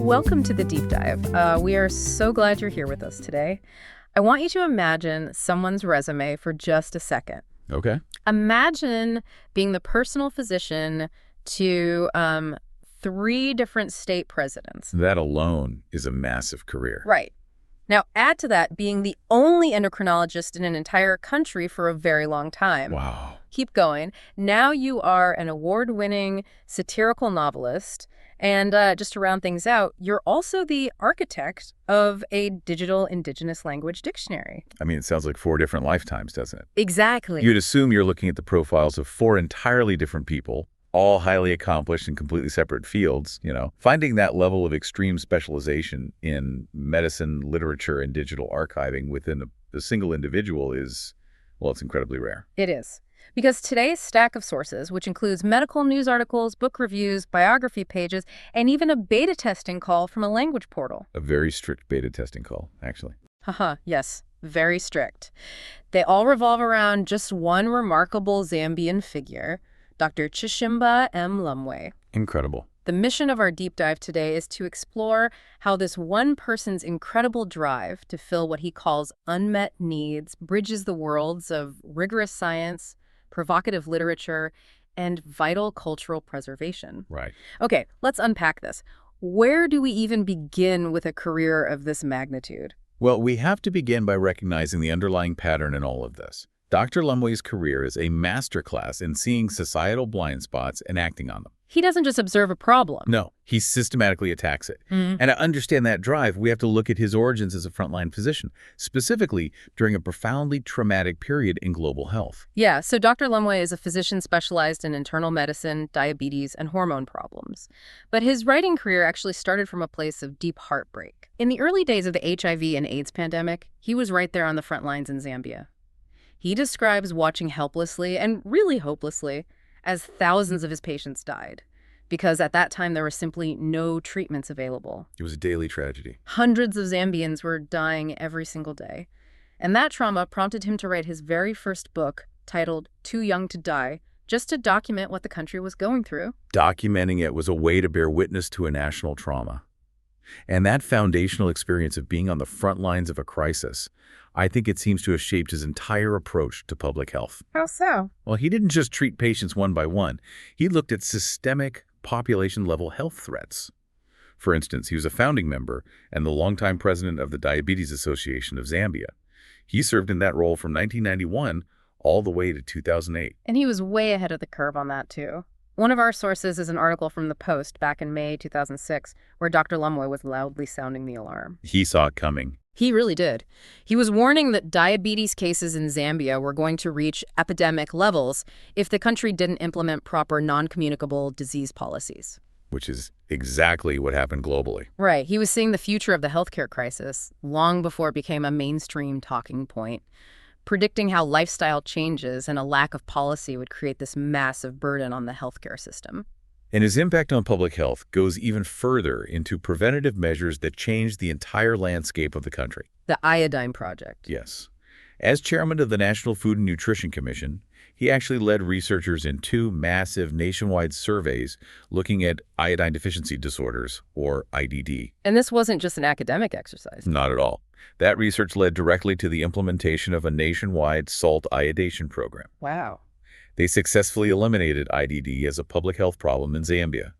Welcome to the Deep Dive. We are so glad you're here with us today. I want you to imagine someone's resume for just a second. Okay. Imagine being the personal physician to 3 different state presidents. That alone is a massive career. Right. Now, add to that being the only endocrinologist in an entire country for a very long time. Wow. Keep going. Now you are an award-winning satirical novelist. And just to round things out, you're also the architect of a digital indigenous language dictionary. I mean, it sounds like 4 different lifetimes, doesn't it? Exactly. You'd assume you're looking at the profiles of 4 entirely different people, all highly accomplished in completely separate fields, Finding that level of extreme specialization in medicine, literature, and digital archiving within a single individual is, well, it's incredibly rare. It is. Because today's stack of sources, which includes medical news articles, book reviews, biography pages, and even a beta testing call from a language portal. A very strict beta testing call, actually. Haha, yes, very strict. They all revolve around just one remarkable Zambian figure, Dr. Chishimba M. Lumbwe. Incredible. The mission of our deep dive today is to explore how this one person's incredible drive to fill what he calls unmet needs bridges the worlds of rigorous science, provocative literature, and vital cultural preservation. Right. Okay, let's unpack this. Where do we even begin with a career of this magnitude? Well, we have to begin by recognizing the underlying pattern in all of this. Dr. Lumbwe's career is a masterclass in seeing societal blind spots and acting on them. He doesn't just observe a problem. No, he systematically attacks it. And to understand that drive, we have to look at his origins as a frontline physician, specifically during a profoundly traumatic period in global health. Yeah, so Dr. Lumbwe is a physician specialized in internal medicine, diabetes, and hormone problems. But his writing career actually started from a place of deep heartbreak. In the early days of the HIV and AIDS pandemic, he was right there on the front lines in Zambia. He describes watching helplessly, and really hopelessly, as thousands of his patients died, because at that time there were simply no treatments available. It was a daily tragedy. Hundreds of Zambians were dying every single day. And that trauma prompted him to write his very first book, titled Too Young to Die, just to document what the country was going through. Documenting it was a way to bear witness to a national trauma. And that foundational experience of being on the front lines of a crisis, I think it seems to have shaped his entire approach to public health. How so? Well, he didn't just treat patients one by one. He looked at systemic, population-level health threats. For instance, he was a founding member and the longtime president of the Diabetes Association of Zambia. He served in that role from 1991 all the way to 2008. And he was way ahead of the curve on that, too. One of our sources is an article from The Post back in May 2006, where Dr. Lumbwe was loudly sounding the alarm. He saw it coming. He really did. He was warning that diabetes cases in Zambia were going to reach epidemic levels if the country didn't implement proper non-communicable disease policies. Which is exactly what happened globally. Right. He was seeing the future of the healthcare crisis long before it became a mainstream talking point, predicting how lifestyle changes and a lack of policy would create this massive burden on the healthcare system. And his impact on public health goes even further into preventative measures that changed the entire landscape of the country. The Iodine Project. Yes. As chairman of the National Food and Nutrition Commission, he actually led researchers in 2 massive nationwide surveys looking at iodine deficiency disorders, or IDD. And this wasn't just an academic exercise. Not at all. That research led directly to the implementation of a nationwide salt iodation program. Wow. They successfully eliminated IDD as a public health problem in Zambia.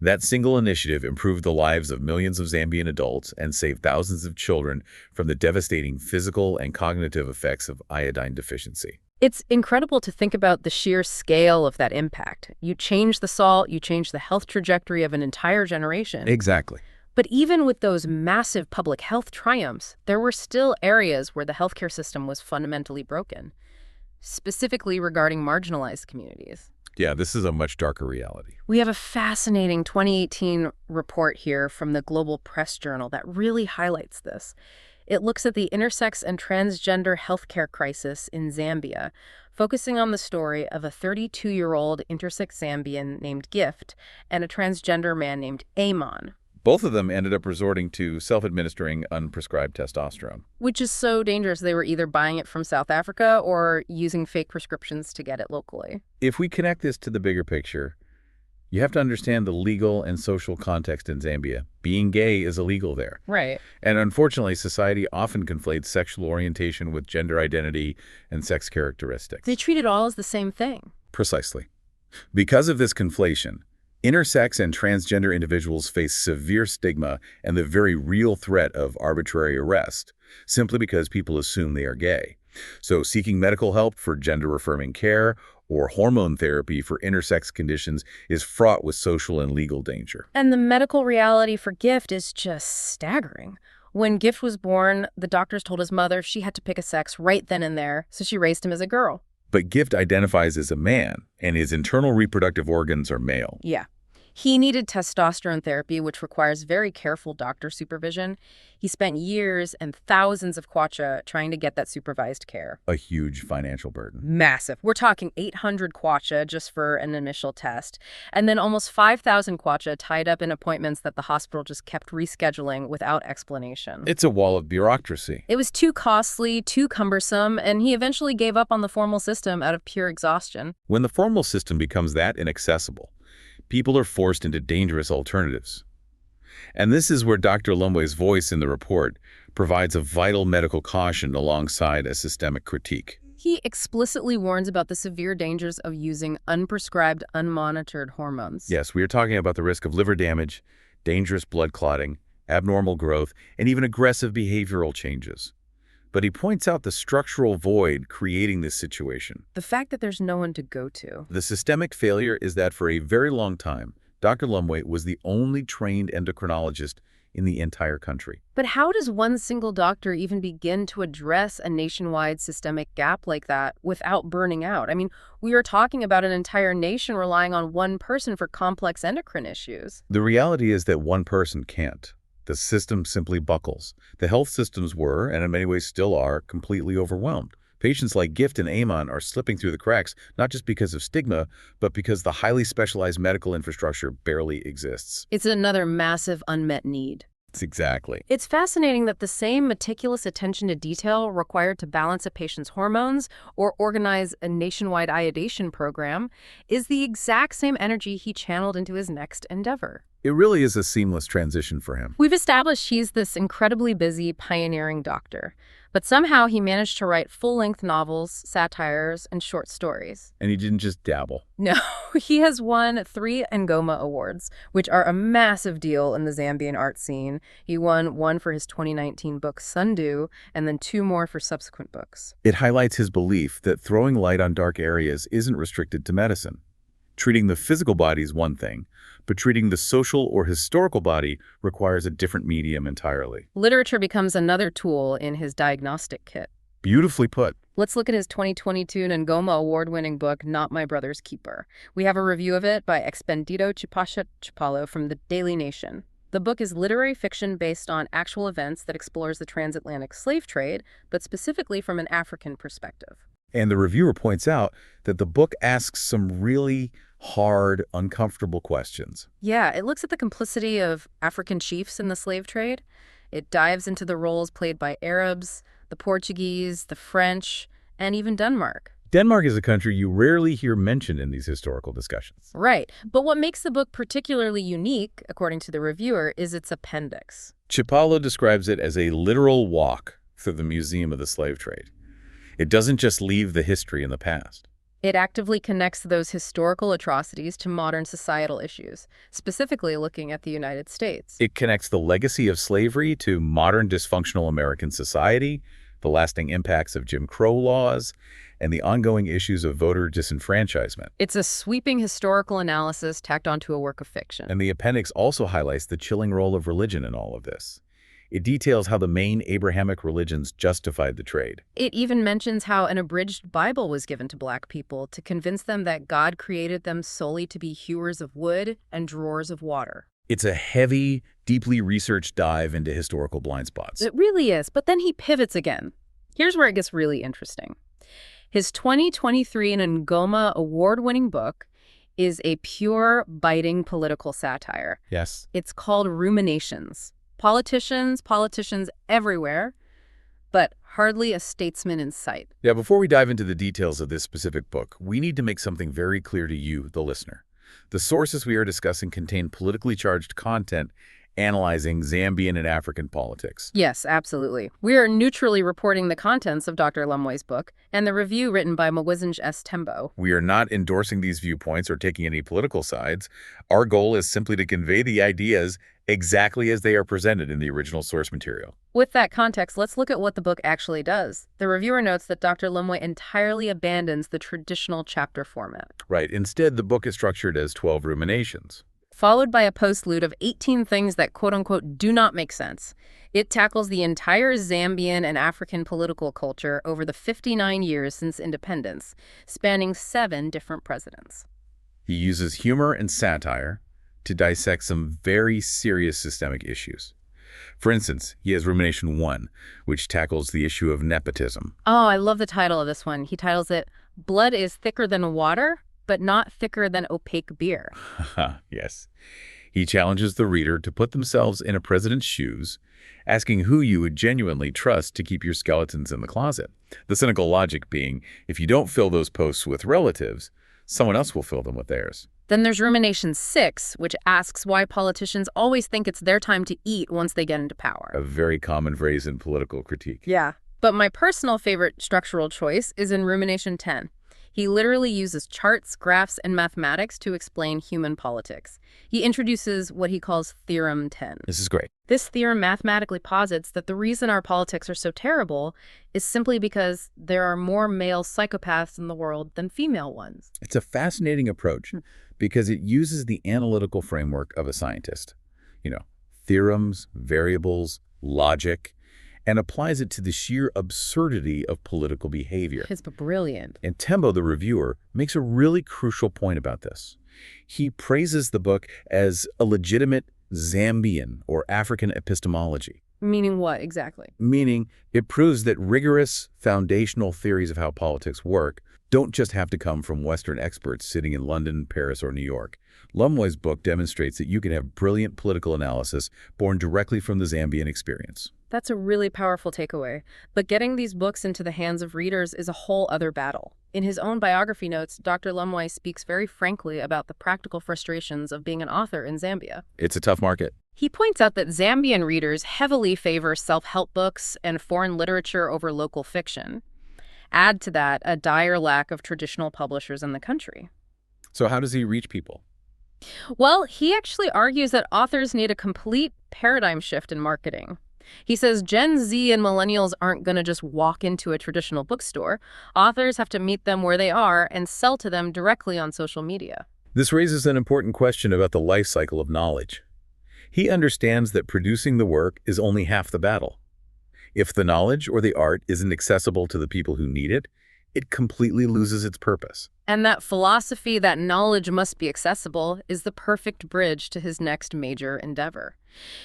That single initiative improved the lives of millions of Zambian adults and saved thousands of children from the devastating physical and cognitive effects of iodine deficiency. It's incredible to think about the sheer scale of that impact. You change the salt, you change the health trajectory of an entire generation. Exactly. But even with those massive public health triumphs, there were still areas where the healthcare system was fundamentally broken, specifically regarding marginalized communities. Yeah, this is a much darker reality. We have a fascinating 2018 report here from the Global Press Journal that really highlights this. It looks at the intersex and transgender healthcare crisis in Zambia, focusing on the story of a 32-year-old intersex Zambian named Gift and a transgender man named Amon. Both of them ended up resorting to self-administering unprescribed testosterone. Which is so dangerous. They were either buying it from South Africa or using fake prescriptions to get it locally. If we connect this to the bigger picture, You have to understand the legal and social context in Zambia. Being gay is illegal there. Right. And unfortunately, society often conflates sexual orientation with gender identity and sex characteristics. They treat it all as the same thing. Precisely. Because of this conflation, intersex and transgender individuals face severe stigma and the very real threat of arbitrary arrest, simply because people assume they are gay. So seeking medical help for gender-affirming care or hormone therapy for intersex conditions is fraught with social and legal danger. And the medical reality for Gift is just staggering. When Gift was born, the doctors told his mother she had to pick a sex right then and there, so she raised him as a girl. But Gift identifies as a man, and his internal reproductive organs are male. Yeah. He needed testosterone therapy, which requires very careful doctor supervision. He spent years and thousands of kwacha trying to get that supervised care. A huge financial burden. Massive. We're talking 800 kwacha just for an initial test. And then almost 5,000 kwacha tied up in appointments that the hospital just kept rescheduling without explanation. It's a wall of bureaucracy. It was too costly, too cumbersome, and he eventually gave up on the formal system out of pure exhaustion. When the formal system becomes that inaccessible, people are forced into dangerous alternatives. And this is where Dr. Lumbwe's voice in the report provides a vital medical caution alongside a systemic critique. He explicitly warns about the severe dangers of using unprescribed, unmonitored hormones. Yes, we are talking about the risk of liver damage, dangerous blood clotting, abnormal growth, and even aggressive behavioral changes. But he points out the structural void creating this situation. The fact that there's no one to go to. The systemic failure is that for a very long time, Dr. Lumbwe was the only trained endocrinologist in the entire country. But how does one single doctor even begin to address a nationwide systemic gap like that without burning out? I mean, we are talking about an entire nation relying on one person for complex endocrine issues. The reality is that one person can't. The system simply buckles. The health systems were, and in many ways still are, completely overwhelmed. Patients like Gift and Amon are slipping through the cracks, not just because of stigma, but because the highly specialized medical infrastructure barely exists. It's another massive unmet need. Exactly. It's fascinating that the same meticulous attention to detail required to balance a patient's hormones or organize a nationwide iodation program is the exact same energy he channeled into his next endeavor. It really is a seamless transition for him. We've established he's this incredibly busy, pioneering doctor, but somehow he managed to write full-length novels, satires, and short stories. And he didn't just dabble. No, he has won 3 Ngoma Awards, which are a massive deal in the Zambian art scene. He won one for his 2019 book Sundu, and then 2 more for subsequent books. It highlights his belief that throwing light on dark areas isn't restricted to medicine. Treating the physical body is one thing, but treating the social or historical body requires a different medium entirely. Literature becomes another tool in his diagnostic kit. Beautifully put. Let's look at his 2022 Ngoma Award-winning book, Not My Brother's Keeper. We have a review of it by Expendito Chipalo from the Daily Nation. The book is literary fiction based on actual events that explores the transatlantic slave trade, but specifically from an African perspective. And the reviewer points out that the book asks some really hard, uncomfortable questions. Yeah, it looks at the complicity of African chiefs in the slave trade. It dives into the roles played by Arabs, the Portuguese, the French, and even Denmark. Denmark is a country you rarely hear mentioned in these historical discussions. Right. But what makes the book particularly unique, according to the reviewer, is its appendix. Chipalo describes it as a literal walk through the museum of the slave trade. It doesn't just leave the history in the past. It actively connects those historical atrocities to modern societal issues, specifically looking at the United States. It connects the legacy of slavery to modern dysfunctional American society, the lasting impacts of Jim Crow laws, and the ongoing issues of voter disenfranchisement. It's a sweeping historical analysis tacked onto a work of fiction. And the appendix also highlights the chilling role of religion in all of this. It details how the main Abrahamic religions justified the trade. It even mentions how an abridged Bible was given to Black people to convince them that God created them solely to be hewers of wood and drawers of water. It's a heavy, deeply researched dive into historical blind spots. It really is, but then he pivots again. Here's where it gets really interesting. His 2023 Ngoma Award-winning book is a pure, biting political satire. Yes. It's called Ruminations. Politicians everywhere, but hardly a statesman in sight. Yeah, before we dive into the details of this specific book, we need to make something very clear to you, the listener. The sources we are discussing contain politically charged content analyzing Zambian and African politics. Yes, absolutely. We are neutrally reporting the contents of Dr. Lumbwe's book and the review written by Mwizinj S. Tembo. We are not endorsing these viewpoints or taking any political sides. Our goal is simply to convey the ideas exactly as they are presented in the original source material. With that context, let's look at what the book actually does. The reviewer notes that Dr. Lumbwe entirely abandons the traditional chapter format. Right. Instead, the book is structured as 12 ruminations, followed by a postlude of 18 things that quote-unquote do not make sense. It tackles the entire Zambian and African political culture over the 59 years since independence, spanning 7 different presidents. He uses humor and satire to dissect some very serious systemic issues. For instance, he has Rumination 1, which tackles the issue of nepotism. Oh, I love the title of this one. He titles it, "Blood is thicker than water, but not thicker than opaque beer." Yes. He challenges the reader to put themselves in a president's shoes, asking who you would genuinely trust to keep your skeletons in the closet. The cynical logic being, if you don't fill those posts with relatives, someone else will fill them with theirs. Then there's Rumination 6, which asks why politicians always think it's their time to eat once they get into power. A very common phrase in political critique. Yeah. But my personal favorite structural choice is in Rumination 10. He literally uses charts, graphs, and mathematics to explain human politics. He introduces what he calls Theorem 10. This is great. This theorem mathematically posits that the reason our politics are so terrible is simply because there are more male psychopaths in the world than female ones. It's a fascinating approach because it uses the analytical framework of a scientist. Theorems, variables, logic, and applies it to the sheer absurdity of political behavior. It's brilliant. And Tembo, the reviewer, makes a really crucial point about this. He praises the book as a legitimate Zambian or African epistemology. Meaning what exactly? Meaning it proves that rigorous foundational theories of how politics work don't just have to come from Western experts sitting in London, Paris, or New York. Lumbwe's book demonstrates that you can have brilliant political analysis born directly from the Zambian experience. That's a really powerful takeaway. But getting these books into the hands of readers is a whole other battle. In his own biography notes, Dr. Lumbwe speaks very frankly about the practical frustrations of being an author in Zambia. It's a tough market. He points out that Zambian readers heavily favor self-help books and foreign literature over local fiction. Add to that a dire lack of traditional publishers in the country. So how does he reach people? Well, he actually argues that authors need a complete paradigm shift in marketing. He says Gen Z and millennials aren't going to just walk into a traditional bookstore. Authors have to meet them where they are and sell to them directly on social media. This raises an important question about the life cycle of knowledge. He understands that producing the work is only half the battle. If the knowledge or the art isn't accessible to the people who need it, it completely loses its purpose. And that philosophy that knowledge must be accessible is the perfect bridge to his next major endeavor.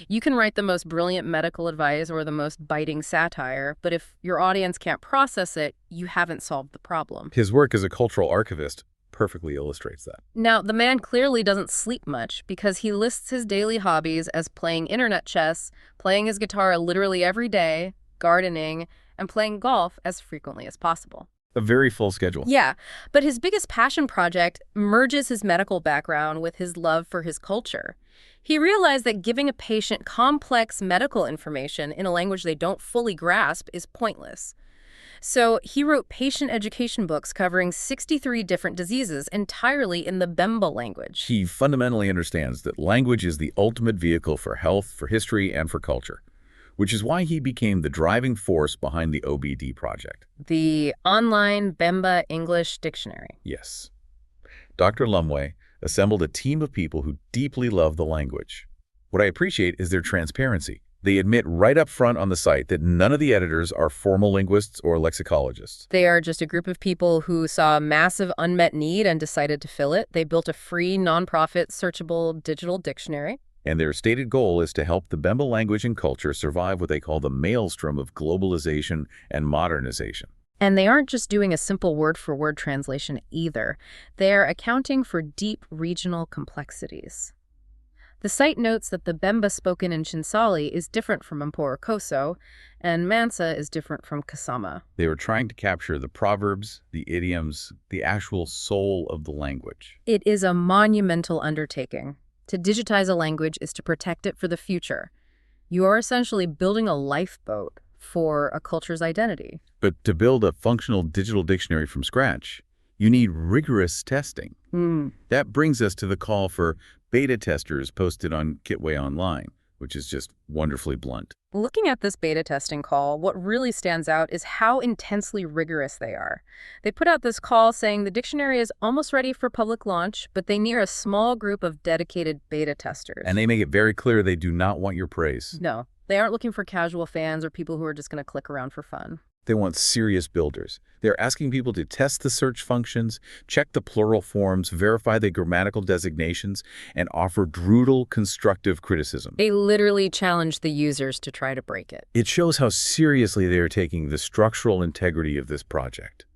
You can write the most brilliant medical advice or the most biting satire, but if your audience can't process it, you haven't solved the problem. His work as a cultural archivist perfectly illustrates that. Now, the man clearly doesn't sleep much because he lists his daily hobbies as playing internet chess, playing his guitar literally every day, gardening, and playing golf as frequently as possible. A very full schedule. Yeah, but his biggest passion project merges his medical background with his love for his culture. He realized that giving a patient complex medical information in a language they don't fully grasp is pointless. So he wrote patient education books covering 63 different diseases entirely in the Bemba language. He fundamentally understands that language is the ultimate vehicle for health, for history, and for culture, which is why he became the driving force behind the OBD project. The online Bemba-English dictionary. Yes. Dr. Lumbwe assembled a team of people who deeply love the language. What I appreciate is their transparency. They admit right up front on the site that none of the editors are formal linguists or lexicologists. They are just a group of people who saw a massive unmet need and decided to fill it. They built a free, nonprofit, searchable digital dictionary. And their stated goal is to help the Bemba language and culture survive what they call the maelstrom of globalization and modernization. And they aren't just doing a simple word-for-word translation either. They're accounting for deep regional complexities. The site notes that the Bemba spoken in Chinsali is different from Mporokoso, and Mansa is different from Kasama. They were trying to capture the proverbs, the idioms, the actual soul of the language. It is a monumental undertaking. To digitize a language is to protect it for the future. You are essentially building a lifeboat for a culture's identity. But to build a functional digital dictionary from scratch, you need rigorous testing. That brings us to the call for beta testers posted on Kitway Online, which is just wonderfully blunt. Looking at this beta testing call, what really stands out is how intensely rigorous they are. They put out this call saying the dictionary is almost ready for public launch, but they need a small group of dedicated beta testers. And they make it very clear they do not want your praise. No, they aren't looking for casual fans or people who are just going to click around for fun. They want serious builders. They're asking people to test the search functions, check the plural forms, verify the grammatical designations, and offer brutal, constructive criticism. They literally challenge the users to try to break it. It shows how seriously they are taking the structural integrity of this project.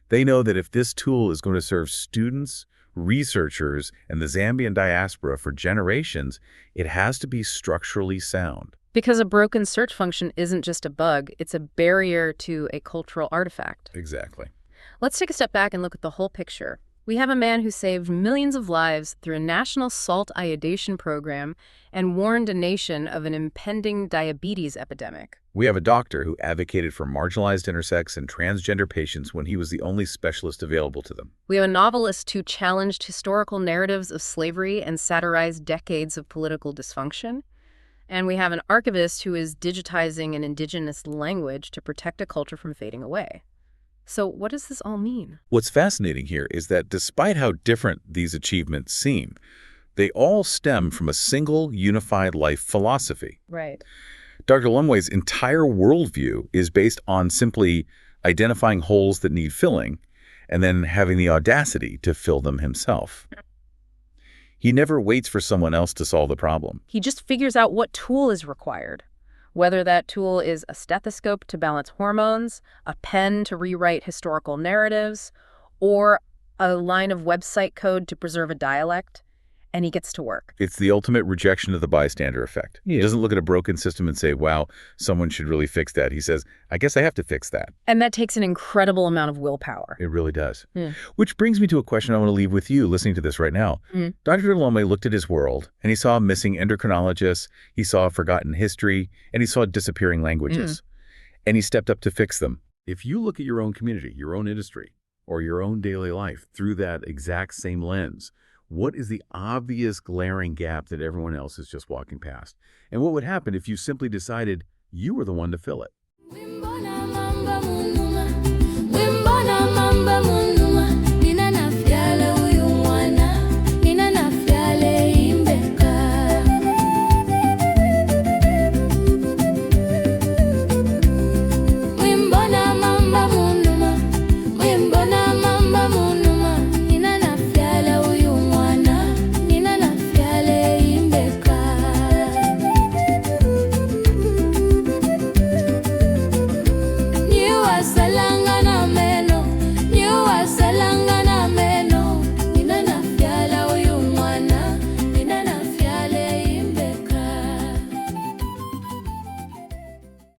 They know that if this tool is going to serve students, researchers, and the Zambian diaspora for generations, it has to be structurally sound. Because a broken search function isn't just a bug, it's a barrier to a cultural artifact. Exactly. Let's take a step back and look at the whole picture. We have a man who saved millions of lives through a national salt iodation program and warned a nation of an impending diabetes epidemic. We have a doctor who advocated for marginalized intersex and transgender patients when he was the only specialist available to them. We have a novelist who challenged historical narratives of slavery and satirized decades of political dysfunction. And we have an archivist who is digitizing an indigenous language to protect a culture from fading away. So what does this all mean? What's fascinating here is that despite how different these achievements seem, they all stem from a single unified life philosophy. Right. Dr. Lumbwe's entire worldview is based on simply identifying holes that need filling and then having the audacity to fill them himself. He never waits for someone else to solve the problem. He just figures out what tool is required. Whether that tool is a stethoscope to balance hormones, a pen to rewrite historical narratives, or a line of website code to preserve a dialect, and he gets to work. It's the ultimate rejection of the bystander effect. He doesn't look at a broken system and say, wow, someone should really fix that. He says, I guess I have to fix that. And that takes an incredible amount of willpower. It really does. Which brings me to a question I want to leave with you listening to this right now. Dr. Lumbwe looked at his world, and he saw missing endocrinologists, he saw forgotten history, and he saw disappearing languages. And he stepped up to fix them. If you look at your own community, your own industry, or your own daily life through that exact same lens, what is the obvious glaring gap that everyone else is just walking past? And what would happen if you simply decided you were the one to fill it?